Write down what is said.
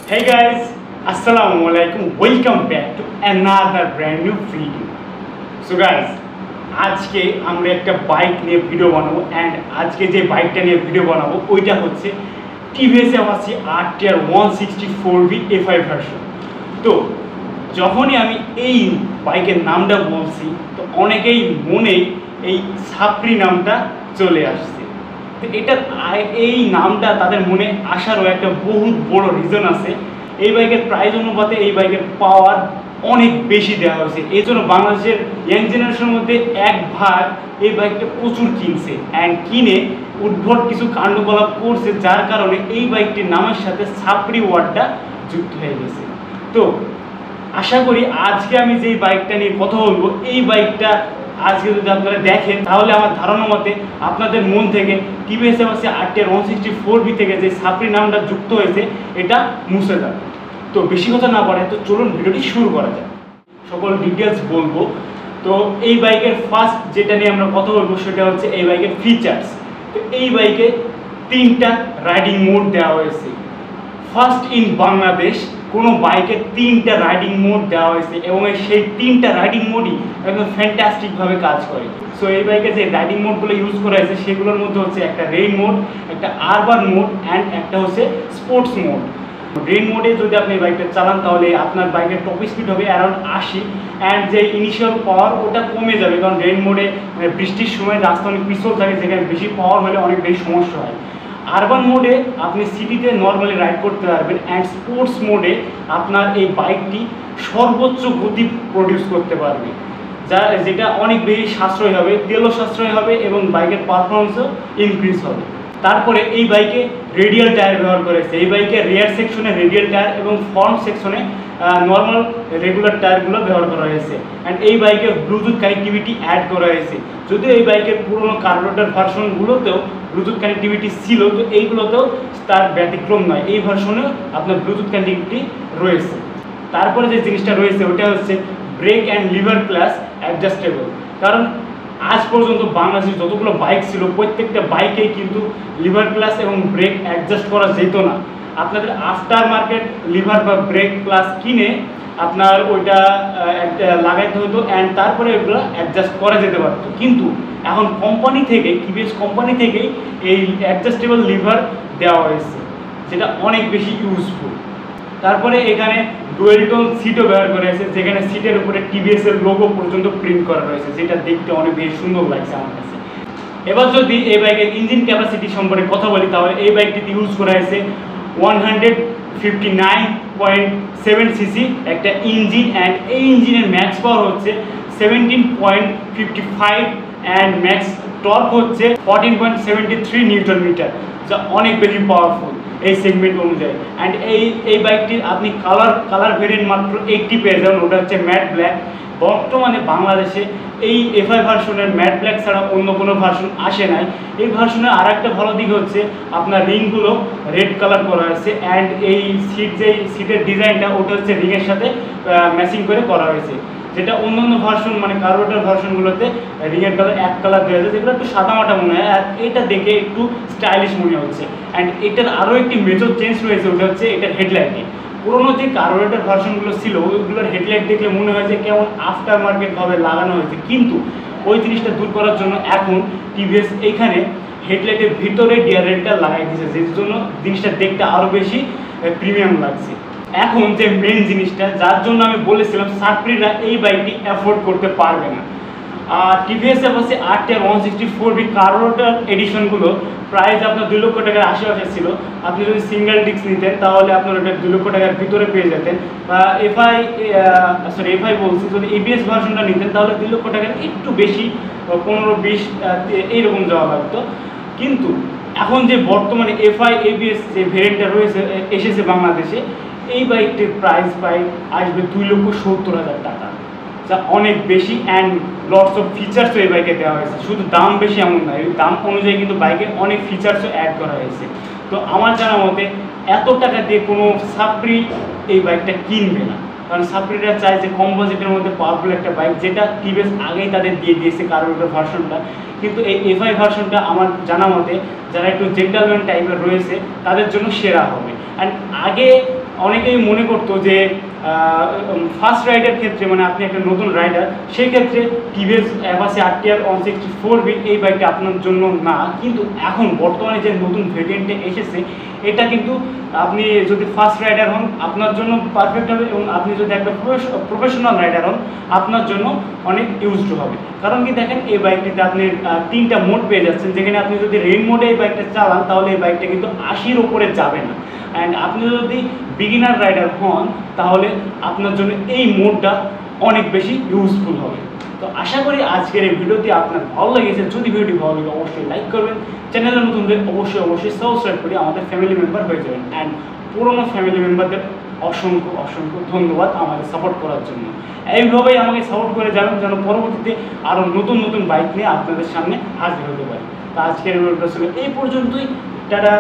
Hey guys, Assalamualaikum. Welcome back to another brand new video. So guys, আজকে আমরা একটা bike নিয়ে video বানাবো এন্ড আজকে যে বাইকটা নিয়ে ভিডিও বানাবো ওইটা হচ্ছে TVS Apache RTR 164V A5 version. তো যখনই আমি এই বাইকের নামটা বলছি তো অনেকেই মনে এই সাপ্রি নামটা চলে আসছে। তো এটা এই নামটা তাদের মনে আসারও একটা বহুত বড় রিজন আছে। এই বাইকের প্রাইস অনুপাতে এই বাইকের পাওয়ার অনেক বেশি দেওয়া হয়েছে, এই জন্য বাংলাদেশের ইয়াং জেনারেশনের মধ্যে এক ভাগ এই বাইকটা প্রচুর কিনছে অ্যান্ড কিনে উদ্ভট কিছু কাণ্ডকলাপ করছে, যার কারণে এই বাইকটির নামের সাথে সাপ্রি ওয়ার্ডটা যুক্ত হয়ে গেছে। তো আশা করি আজকে আমি যেই বাইকটা নিয়ে কথা বলবো এই বাইকটা আজকে যদি আপনারা দেখেন তাহলে আমার ধারণা মতে আপনাদের মন থেকে টিভিএস অ্যাপাচি RTR 164V থেকে যে সাপ্রি নামটা যুক্ত হয়েছে এটা মুছে যাবে। তো বেশি কথা না পারে তো চলুন ভিডিওটি শুরু করা যায়। সকল ডিটেলস বলবো। তো এই বাইকের ফার্স্ট যেটা নিয়ে আমরা কথা বলবো সেটা হচ্ছে এই বাইকের ফিচার্স। তো এই বাইকে 3টা রাইডিং মোড দেওয়া হয়েছে। ফার্স্ট ইন বাংলাদেশ কোনো বাইকে 3টা রাইডিং মোড দেওয়া হয়েছে এবং সেই 3টা রাইডিং মোডই একদম ফ্যান্টাস্টিকভাবে কাজ করে। সো এই বাইকে যে রাইডিং মোডগুলো ইউজ করা হয়েছে সেগুলোর মধ্যে হচ্ছে একটা রেইন মোড, একটা আরবান মোড অ্যান্ড একটা হচ্ছে স্পোর্টস মোড। রেইন মোডে যদি আপনি বাইকটা চালান তাহলে আপনার বাইকের টপ স্পিড হবে অ্যারাউন্ড 80 অ্যান্ড যে ইনিশিয়াল পাওয়ার ওটা কমে যাবে, কারণ রেইন মোডে বৃষ্টির সময় রাস্তা অনেক পিছল থাকে, যেখানে বেশি পাওয়ার হলে অনেক বেশি সমস্যা হয়। আরবান মোডে আপনি সিটিতে নর্মালি রাইড করতে পারবেন অ্যান্ড স্পোর্টস মোডে আপনার এই বাইকটি সর্বোচ্চ গতি প্রডিউস করতে পারবে, যেটা অনেক বেশি সাশ্রয় হবে, তেলও সাশ্রয় হবে এবং বাইকের পারফরমেন্সও ইনক্রিজ হবে। তারপরে এই বাইকে রেডিয়াল টায়ার ব্যবহার করেছে। এই বাইকে রিয়ার সেকশনে রেডিয়াল টায়ার এবং ফ্রন্ট সেকশনে নর্মাল রেগুলার টায়ারগুলো ব্যবহার করা হয়েছে অ্যান্ড এই বাইকে ব্লুটুথ কানেক্টিভিটি অ্যাড করা হয়েছে। যদিও এই বাইকের পুরোনো কার্বোরেটর ভার্সনগুলোতেও ব্লুটুথ কানেক্টিভিটি ছিল, তো এইগুলোতেও তার ব্যতিক্রম নয়, এই ভার্সনেও আপনার ব্লুটুথ কানেক্টিভিটি রয়েছে। তারপরে যে জিনিসটা রয়েছে ওটা হচ্ছে brake and lever clutch adjustable. কারণ আজ পর্যন্ত বাংলাদেশের যতগুলো বাইক ছিল প্রত্যেকটা বাইকেই কিন্তু লিভার ক্লাস এবং ব্রেক অ্যাডজাস্ট করা যেত না। আপনাদের আফটার মার্কেট লিভার বা ব্রেক ক্লাস কিনে আপনার ওইটা লাগাইতে হতো অ্যান্ড তারপরে ওইগুলো অ্যাডজাস্ট করা যেতে পারতো। কিন্তু এখন কোম্পানি থেকে টিভিএস কোম্পানি থেকেই এই অ্যাডজাস্টেবল লিভার দেওয়া হয়েছে, যেটা অনেক বেশি ইউজফুল। তারপরে এখানে ডুয়েল টোন সিটও ব্যবহার করা হয়েছে, যেখানে সিটের উপরে টিভিএস এর লোগো পর্যন্ত প্রিন্ট করা রয়েছে, যেটা দেখতে অনেক বেশি সুন্দর লাগছে আমার কাছে। এবার যদি এই বাইকের ইঞ্জিন ক্যাপাসিটি সম্পর্কে কথা বলি তাহলে এই বাইকটিতে ইউজ করা হয়েছে 159.7 সিসি একটা ইঞ্জিন অ্যান্ড এই ইঞ্জিনের ম্যাক্স পাওয়ার হচ্ছে 17.55 অ্যান্ড ম্যাক্স টর্ক হচ্ছে 14.73 নিউটন মিটার, যা অনেক বেশি পাওয়ারফুল এই সেগমেন্ট অনুযায়ী। অ্যান্ড এই বাইকটির আপনি কালার ভেরিয়েন্ট মাত্র একটি পেয়ে যাবেন, ওটা হচ্ছে ম্যাট ব্ল্যাক। বর্তমানে বাংলাদেশে এই A5 ভার্সনের ম্যাট ব্ল্যাক ছাড়া অন্য কোনো ভার্সন আসে নাই। এই ভার্সনের আর একটা ভালো দিক হচ্ছে আপনার রিংগুলো রেড কালার করা হয়েছে অ্যান্ড এই সিটের ডিজাইনটা ওটা হচ্ছে রিংয়ের সাথে ম্যাচিং করে করা হয়েছে, যেটা অন্যান্য ভার্সন মানে কার্বোরেটর ভার্সনগুলোতে রিংয়ের কালার এক কালার দেওয়া হয়েছে, যেগুলো একটু সাদামাটা মনে হয় আর এটা দেখে একটু স্টাইলিশ মনে হচ্ছে। অ্যান্ড এটার আরও একটি মেজর চেঞ্জ রয়েছে, ওটা হচ্ছে এটার হেডলাইটে। পুরোনো যে কার্বোরেটর ভার্সনগুলো ছিল ওইগুলোর হেডলাইট দেখলে মনে হয় যে কেমন আফটার মার্কেটভাবে লাগানো হয়েছে, কিন্তু ওই জিনিসটা দূর করার জন্য এখন টিভিএস এইখানে হেডলাইটের ভিতরে ডিআরএলটা লাগাই দিয়েছে, যে জন্য জিনিসটা দেখতে আরও বেশি প্রিমিয়াম লাগছে। এখন যে মেন জিনিসটা যার জন্য আমি বলেছিলাম সাপ্রিরা এই বাইকটি অ্যাফোর্ড করতে পারবে না, TVS Apache RTR 164V carburettor এডিশনগুলো প্রাইস আপনার 2 লক্ষ টাকার আশেপাশে ছিল। আপনি যদি সিঙ্গেল ডিস্ক নিতেন তাহলে আপনার ওটা 2 লক্ষ টাকার ভিতরে পেয়ে যেতেন, বা এফআই বলছি যদি ABS ভার্সনটা নিতেন তাহলে 2 লক্ষ টাকার একটু বেশি 15-20 এইরকম যাওয়া লাগতো। কিন্তু এখন যে বর্তমানে এফআই ABS যে ভেরিয়েন্টটা রয়েছে এসেছে বাংলাদেশে, এই বাইকটির প্রাইস আসবে 2,70,000 টাকা, যা অনেক বেশি অ্যান্ড লটস অফ ফিচার্সও এই বাইকে দেওয়া হয়েছে। শুধু দাম বেশি এমন নয়, দাম অনুযায়ী কিন্তু বাইকে অনেক ফিচার্সও অ্যাড করা হয়েছে। তো আমার জানা মতে এত টাকা দিয়ে কোনো সাপ্রি এই বাইকটা কিনবে না, কারণ সাপ্রিরা চায় যে কম বাজেটের মধ্যে পাওয়ারফুল একটা বাইক, যেটা টিভিএস আগেই তাদের দিয়ে দিয়েছে কার্বোরেটর ভার্সনটা। কিন্তু এই A5 ভার্সনটা আমার জানা মতে যারা একটু জেন্টলম্যান টাইপের রয়েছে তাদের জন্য সেরা হবে। অ্যান্ড আগে অনেকেই মনে করতো যে ফার্স্ট রাইডের ক্ষেত্রে মানে আপনি একটা নতুন রাইডার, সেই ক্ষেত্রে টিভিএস অ্যাপাচি RTR 164B এই বাইকটা আপনার জন্য না। কিন্তু এখন বর্তমানে যে নতুন ভেরিয়েন্টে এসেছে এটা কিন্তু আপনি যদি ফার্স্ট রাইডার হন আপনার জন্য পারফেক্ট হবে, এবং আপনি যদি একটা প্রফেশনাল রাইডার হন আপনার জন্য অনেক ইউজড হবে। কারণ কি দেখেন, এই বাইকটিতে আপনি 3টা মোড পেয়ে যাচ্ছেন, যেখানে আপনি যদি রেইন মোডে এই বাইকটা চালান তাহলে এই বাইকটা কিন্তু 80-র উপরে যাবে না। অ্যান্ড আপনি যদি বিগিনার রাইডার হন তাহলে আপনার জন্য এই মোডটা অনেক বেশি ইউজফুল হবে। তো আশা করি আজকের এই ভিডিওটি আপনার ভালো লেগেছে। যদি ভিডিওটি ভালো লাগে অবশ্যই লাইক করবেন, চ্যানেলে নতুন হলে অবশ্যই সাবস্ক্রাইব করে আমাদের ফ্যামিলি মেম্বার হয়ে যাবেন। অ্যান্ড পুরোনো ফ্যামিলি মেম্বারদের অসংখ্য ধন্যবাদ আমাদের সাপোর্ট করার জন্য। এইভাবেই আমাকে সাপোর্ট করে যাবেন যেন পরবর্তীতে আরও নতুন বাইক নিয়ে আপনাদের সামনে হাজির হতে পারি। তো আজকের ভিডিওটা ছিল এই পর্যন্তই। টাটা।